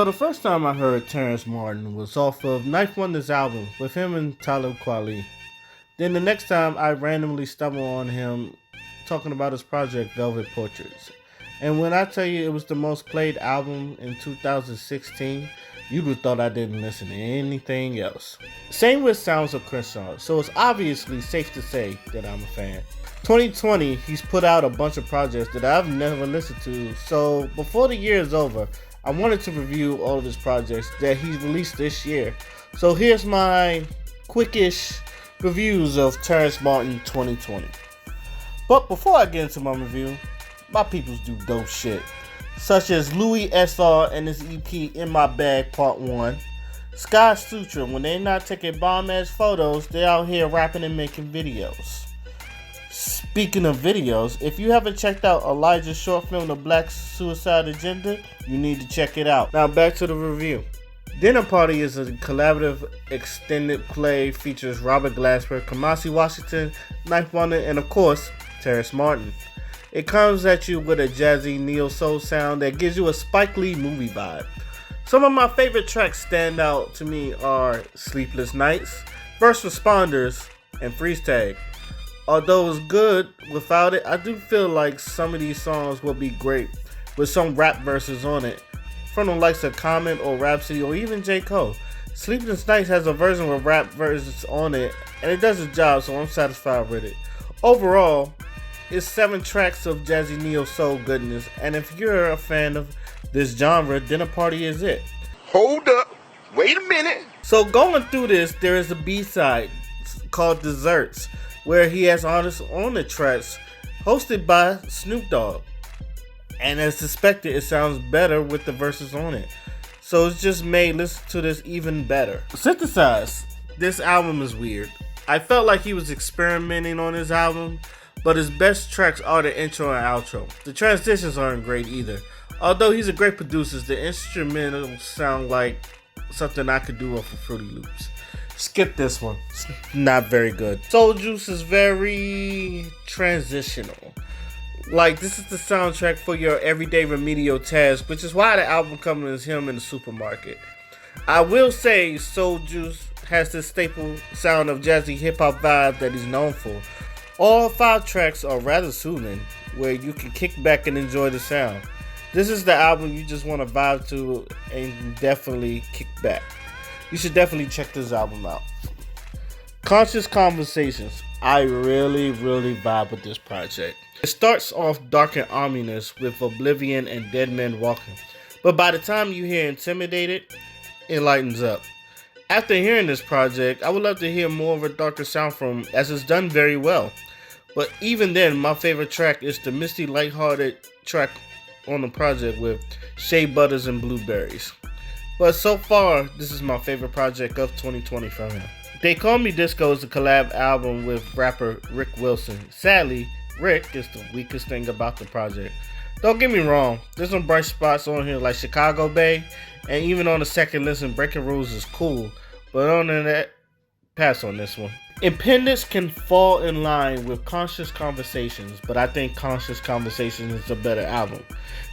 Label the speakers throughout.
Speaker 1: the first time I heard Terrace Martin was off of Knife Wonder's album with him and Talib Kweli. Then the next time I randomly stumbled on him talking about his project Velvet Portraits. And when I tell you it was the most played album in 2016, you would have thought I didn't listen to anything else. Same with Sounds of Crenshaw, so it's obviously safe to say that I'm a fan. 2020, he's put out a bunch of projects that I've never listened to, so before the year is over, I wanted to review all of his projects that he released this year. So here's my quickish reviews of Terrace Martin 2020. But before I get into my review, my peoples do dope shit, such as LouisSR and his EP In My Bag Part 1, Sky Sutra. When they not taking bomb-ass photos, they out here rapping and making videos. Speaking of videos, if you haven't checked out Elijah's short film The Black Suicide Agenda, you need to check it out. Now back to the review. Dinner Party is a collaborative extended play, features Robert Glasper, Kamasi Washington, Knife Wonder, and of course, Terrace Martin. It comes at you with a jazzy neo-soul sound that gives you a Spike Lee movie vibe. Some of my favorite tracks stand out to me are Sleepless Nights, First Responders, and Freeze Tag. Although it's good without it, I do feel like some of these songs will be great with some rap verses on it, from the likes of Common or Rhapsody or even J. Cole. Sleepless Nights has a version with rap verses on it, and it does its job, so I'm satisfied with it. Overall, it's 7 tracks of jazzy neo-soul goodness, and if you're a fan of this genre, Dinner Party is it.
Speaker 2: Hold up, wait a minute.
Speaker 1: So going through this, there is a B-side called Desserts, where he has artists on the tracks, hosted by Snoop Dogg. And as suspected, it sounds better with the verses on it. So it's just made listen to this even better. Synthesize. This album is weird. I felt like he was experimenting on his album, but his best tracks are the intro and outro. The transitions aren't great either. Although he's a great producer, the instrumentals sound like something I could do off of Fruity Loops. Skip this one. It's not very good. Soul Juice is very transitional. Like, this is the soundtrack for your everyday remedial task, which is why the album cover is him in the supermarket. I will say Soul Juice has this staple sound of jazzy hip-hop vibe that he's known for. All 5 tracks are rather soothing, where you can kick back and enjoy the sound. This is the album you just want to vibe to and definitely kick back. You should definitely check this album out. Conscious Conversations. I really vibe with this project. It starts off dark and ominous with Oblivion and Dead Men Walking, but by the time you hear Intimidated, it lightens up. After hearing this project, I would love to hear more of a darker sound from, as it's done very well. But even then, my favorite track is the misty, lighthearted track on the project with Shea Butters and Blueberries. But so far, this is my favorite project of 2020 from him. They Call Me Disco is a collab album with rapper Rick Wilson. Sadly, Rick is the weakest thing about the project. Don't get me wrong, there's some bright spots on here like Chicago Bay, and even on the second listen, Breaking Rules is cool, but other than that, pass on this one. Independence can fall in line with Conscious Conversations, but I think Conscious Conversations is a better album.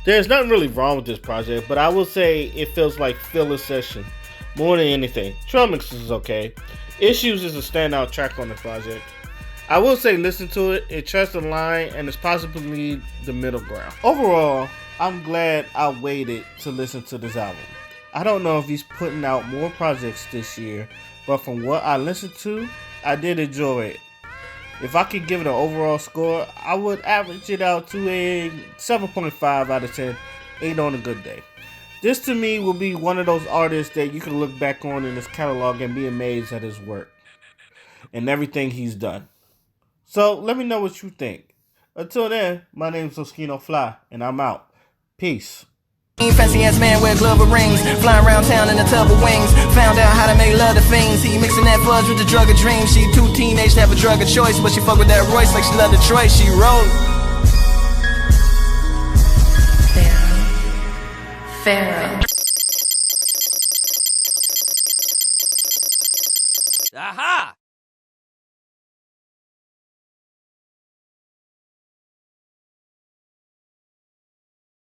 Speaker 1: There's nothing really wrong with this project, but I will say it feels like filler session more than anything. Trail Mix is okay. Issues is a standout track on the project. I will say listen to it, it treads the line and is possibly the middle ground. Overall, I'm glad I waited to listen to this album. I don't know if he's putting out more projects this year, but from what I listened to, I did enjoy it. If I could give it an overall score, I would average it out to a 7.5 out of 10, 8 on a good day. This to me will be one of those artists that you can look back on in his catalog and be amazed at his work and everything he's done. So let me know what you think. Until then, my name's Oscino Fly, and I'm out. Peace.
Speaker 3: Fancy ass man wear glove and rings, flying around town in a tub of wings. Found out how to make love to fiends. He mixing that fudge with the drug of dreams. She too teenage to have a drug of choice, but she fuck with that Royce like she love Detroit. She rollin'.
Speaker 4: Pharaoh.
Speaker 5: Aha!